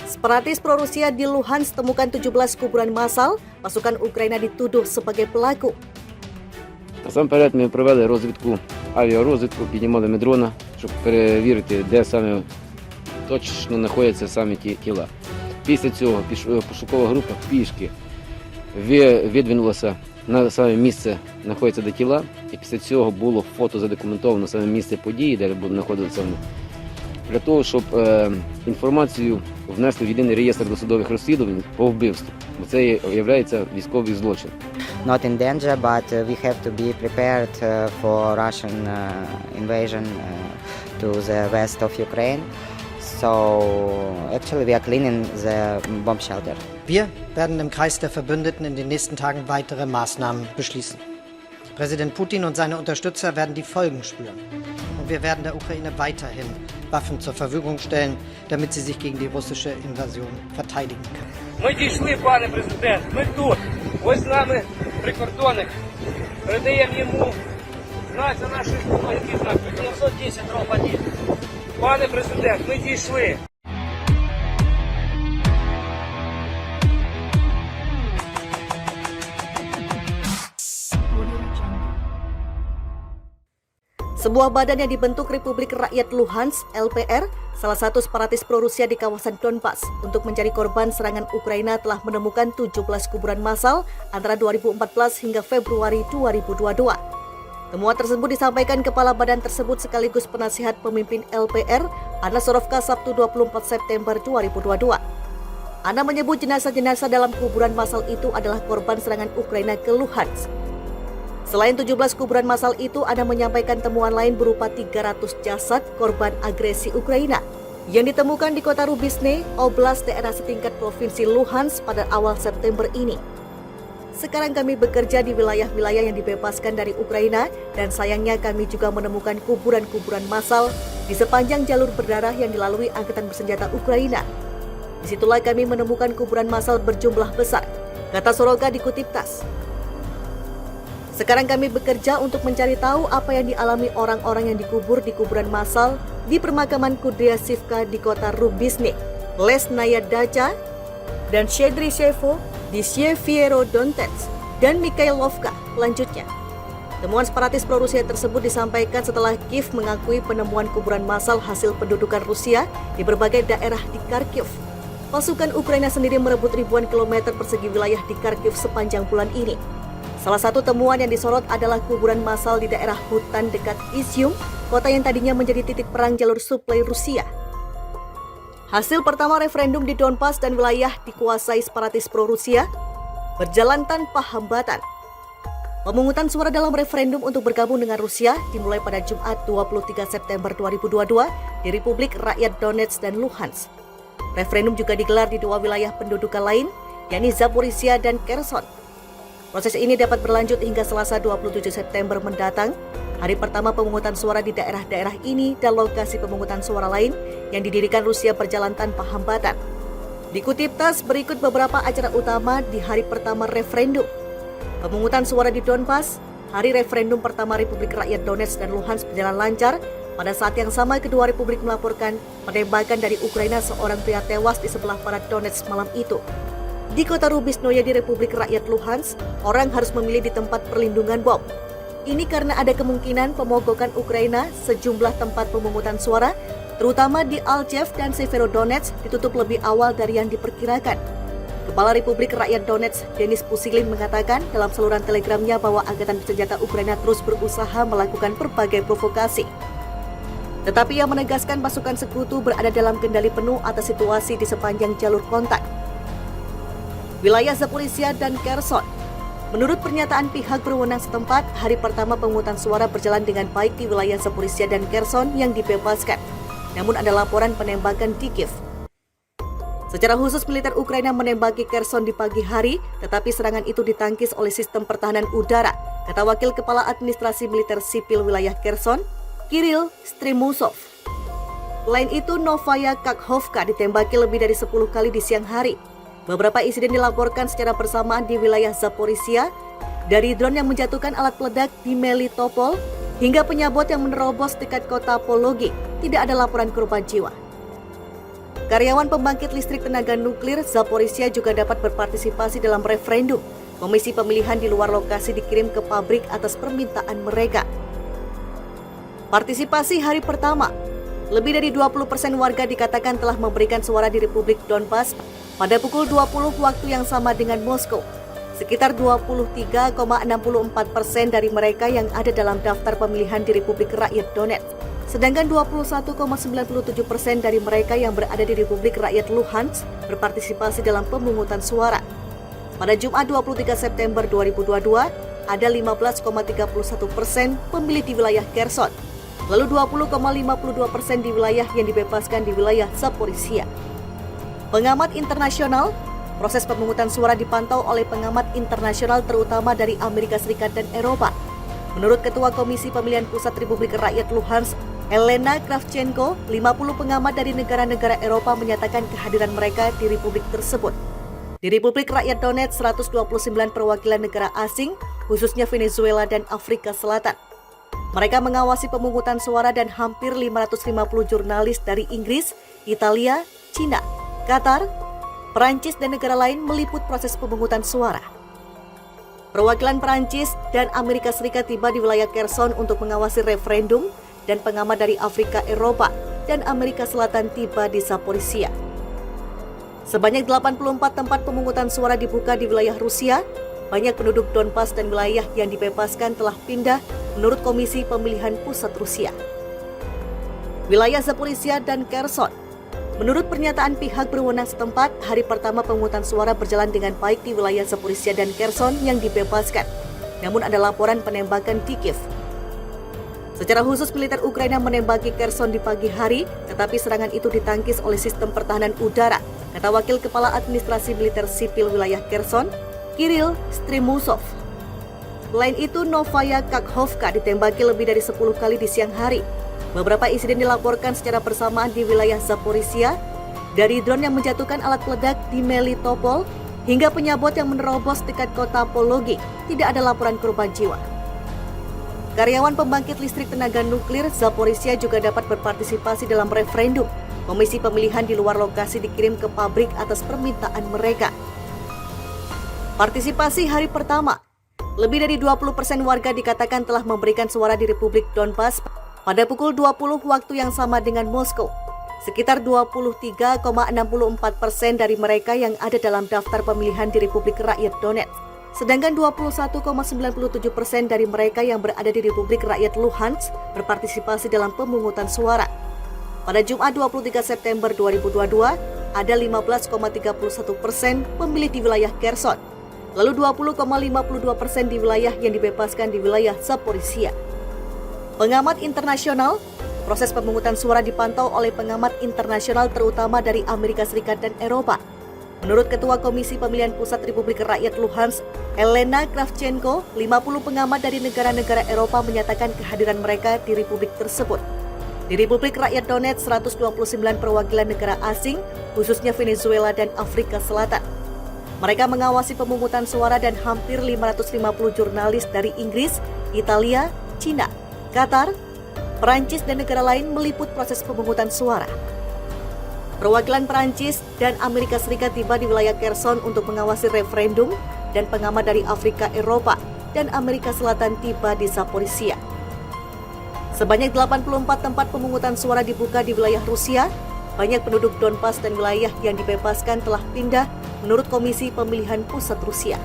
Separatis pro-Rusia di Luhansk temukan 17 kuburan massal, pasukan Ukraina dituduh sebagai pelaku. Насамперед ми провели розвідку, авіарозвідку, піднімали ми дрона, щоб перевірити, де саме точно знаходяться самі ті тіла. Після цього пошукова група пішки видвинулася на саме місце, знаходяться де тіла, і після цього було фото задокументовано саме місце події, де знаходилися вони, для того, щоб інформацію внесли в єдиний реєстр досудових розслідувань по вбивству, бо це є військовий злочин. Not in danger, but we have to be prepared for Russian invasion to the west of Ukraine. So actually we are cleaning the bomb shelter. Wir werden im Kreis der Verbündeten in den nächsten Tagen weitere Maßnahmen beschließen. Präsident Putin und seine Unterstützer werden die Folgen spüren. Und wir werden der Ukraine weiterhin Waffen zur Verfügung stellen, damit sie sich gegen die russische Invasion verteidigen kann. Ми дійшли, пане президент, ми тут. Ось з нами прикордонник. Передаємо йому знак за нашої допомоги, знак 910 дроб 1. Пане президент, ми дійшли. Sebuah badan yang dibentuk Republik Rakyat Luhansk (LPR), salah satu separatis pro-Rusia di kawasan Donbas, untuk mencari korban serangan Ukraina telah menemukan 17 kuburan massal antara 2014 hingga Februari 2022. Temuan tersebut disampaikan Kepala Badan tersebut sekaligus penasihat pemimpin LPR, Anna Sorovka, Sabtu 24 September 2022. Anna menyebut jenazah-jenazah dalam kuburan massal itu adalah korban serangan Ukraina ke Luhansk. Selain 17 kuburan massal itu, Anna menyampaikan temuan lain berupa 300 jasad korban agresi Ukraina yang ditemukan di kota Rubisne, Oblast daerah setingkat provinsi Luhansk pada awal September ini. Sekarang kami bekerja di wilayah-wilayah yang dibebaskan dari Ukraina dan sayangnya kami juga menemukan kuburan-kuburan massal di sepanjang jalur berdarah yang dilalui angkatan bersenjata Ukraina. Disitulah kami menemukan kuburan massal berjumlah besar, kata Soroka dikutip TASS. Sekarang kami bekerja untuk mencari tahu apa yang dialami orang-orang yang dikubur di kuburan massal di permakaman Kudryasivka di kota Rubisne, Lesnaya Dacha, dan Shedrishevo di Sievierodonetsk dan Mikhailovka. Lanjutnya, temuan separatis pro-Rusia tersebut disampaikan setelah Kiev mengakui penemuan kuburan massal hasil pendudukan Rusia di berbagai daerah di Kharkiv. Pasukan Ukraina sendiri merebut ribuan kilometer persegi wilayah di Kharkiv sepanjang bulan ini. Salah satu temuan yang disorot adalah kuburan massal di daerah hutan dekat Izium, kota yang tadinya menjadi titik perang jalur suplai Rusia. Hasil pertama referendum di Donbas dan wilayah dikuasai separatis pro-Rusia berjalan tanpa hambatan. Pemungutan suara dalam referendum untuk bergabung dengan Rusia dimulai pada Jumat 23 September 2022 di Republik Rakyat Donetsk dan Luhansk. Referendum juga digelar di dua wilayah pendudukan lain, yakni Zaporizhia dan Kherson. Proses ini dapat berlanjut hingga Selasa 27 September mendatang, hari pertama pemungutan suara di daerah-daerah ini dan lokasi pemungutan suara lain yang didirikan Rusia berjalan tanpa hambatan. Dikutip TASS, berikut beberapa acara utama di hari pertama referendum. Pemungutan suara di Donbas, hari referendum pertama Republik Rakyat Donetsk dan Luhansk berjalan lancar. Pada saat yang sama, kedua republik melaporkan penembakan dari Ukraina seorang pria tewas di sebelah barat Donetsk malam itu. Di kota Rubisnoye di Republik Rakyat Luhansk, orang harus memilih di tempat perlindungan bom. Ini karena ada kemungkinan pemogokan Ukraina sejumlah tempat pemungutan suara, terutama di Alchev dan Severodonetsk, ditutup lebih awal dari yang diperkirakan. Kepala Republik Rakyat Donetsk, Denis Pusilin, mengatakan dalam saluran telegramnya bahwa angkatan bersenjata Ukraina terus berusaha melakukan berbagai provokasi. Tetapi ia menegaskan pasukan sekutu berada dalam kendali penuh atas situasi di sepanjang jalur kontak. Wilayah Zaporizhia dan Kherson. Menurut pernyataan pihak berwenang setempat, hari pertama pemungutan suara berjalan dengan baik di wilayah Zaporizhia dan Kherson yang dibebaskan. Namun ada laporan penembakan di Kiev. Secara khusus militer Ukraina menembaki Kherson di pagi hari, tetapi serangan itu ditangkis oleh sistem pertahanan udara, kata Wakil Kepala Administrasi Militer Sipil Wilayah Kherson, Kirill Strimusov. Selain itu, Novaya Kakhovka ditembaki lebih dari 10 kali di siang hari. Beberapa insiden dilaporkan secara bersamaan di wilayah Zaporizhia, dari drone yang menjatuhkan alat peledak di Melitopol hingga penyabot yang menerobos dekat kota Pologi. Tidak ada laporan korban jiwa. Karyawan pembangkit listrik tenaga nuklir Zaporizhia juga dapat berpartisipasi dalam referendum. Komisi pemilihan di luar lokasi dikirim ke pabrik atas permintaan mereka. Partisipasi hari pertama. Lebih dari 20% warga dikatakan telah memberikan suara di Republik Donbas pada pukul 20 waktu yang sama dengan Moskow. Sekitar 23,64% dari mereka yang ada dalam daftar pemilihan di Republik Rakyat Donetsk. Sedangkan 21,97% dari mereka yang berada di Republik Rakyat Luhansk berpartisipasi dalam pemungutan suara. Pada Jumat 23 September 2022, ada 15,31% pemilih di wilayah Kherson. Lalu 20,52% di wilayah yang dibebaskan di wilayah Zaporizhia. Pengamat internasional, proses pemungutan suara dipantau oleh pengamat internasional terutama dari Amerika Serikat dan Eropa. Menurut Ketua Komisi Pemilihan Pusat Republik Rakyat Luhansk, Elena Kravchenko, 50 pengamat dari negara-negara Eropa menyatakan kehadiran mereka di republik tersebut. Di Republik Rakyat Donetsk, 129 perwakilan negara asing, khususnya Venezuela dan Afrika Selatan. Mereka mengawasi pemungutan suara dan hampir 550 jurnalis dari Inggris, Italia, Cina, Qatar, Perancis dan negara lain meliput proses pemungutan suara. Perwakilan Perancis dan Amerika Serikat tiba di wilayah Kherson untuk mengawasi referendum dan pengamat dari Afrika, Eropa, dan Amerika Selatan tiba di Zaporizhia. Sebanyak 84 tempat pemungutan suara dibuka di wilayah Rusia. Banyak penduduk Donbas dan wilayah yang dibebaskan telah pindah menurut Komisi Pemilihan Pusat Rusia. Wilayah Zaporizhia dan Kherson. Menurut pernyataan pihak berwenang setempat, hari pertama pemungutan suara berjalan dengan baik di wilayah Zaporizhia dan Kherson yang dibebaskan. Namun ada laporan penembakan di Kiev. Secara khusus militer Ukraina menembaki Kherson di pagi hari, tetapi serangan itu ditangkis oleh sistem pertahanan udara, kata Wakil Kepala Administrasi Militer Sipil wilayah Kherson, Kirill Strimusov. Selain itu, Novaya Kakhovka ditembaki lebih dari 10 kali di siang hari. Beberapa insiden dilaporkan secara bersamaan di wilayah Zaporizhia, dari drone yang menjatuhkan alat peledak di Melitopol hingga penyabot yang menerobos dekat kota Pologi. Tidak ada laporan korban jiwa. Karyawan pembangkit listrik tenaga nuklir Zaporizhia juga dapat berpartisipasi dalam referendum. Komisi pemilihan di luar lokasi dikirim ke pabrik atas permintaan mereka. Partisipasi hari pertama. Lebih dari 20% warga dikatakan telah memberikan suara di Republik Donbas pada pukul 20 waktu yang sama dengan Moskow. Sekitar 23,64% dari mereka yang ada dalam daftar pemilihan di Republik Rakyat Donetsk. Sedangkan 21,97% dari mereka yang berada di Republik Rakyat Luhansk berpartisipasi dalam pemungutan suara. Pada Jumat 23 September 2022, ada 15,31% pemilih di wilayah Kherson. Lalu 20,52% di wilayah yang dibebaskan di wilayah Zaporizhia. Pengamat internasional, proses pemungutan suara dipantau oleh pengamat internasional terutama dari Amerika Serikat dan Eropa. Menurut Ketua Komisi Pemilihan Pusat Republik Rakyat Luhansk, Elena Kravchenko, 50 pengamat dari negara-negara Eropa menyatakan kehadiran mereka di republik tersebut. Di Republik Rakyat Donetsk, 129 perwakilan negara asing, khususnya Venezuela dan Afrika Selatan. Mereka mengawasi pemungutan suara dan hampir 550 jurnalis dari Inggris, Italia, Cina, Qatar, Perancis dan negara lain meliput proses pemungutan suara. Perwakilan Perancis dan Amerika Serikat tiba di wilayah Kherson untuk mengawasi referendum dan pengamat dari Afrika, Eropa, dan Amerika Selatan tiba di Zaporizhia. Sebanyak 84 tempat pemungutan suara dibuka di wilayah Rusia. Banyak penduduk Donbas dan wilayah yang dibebaskan telah pindah menurut Komisi Pemilihan Pusat Rusia.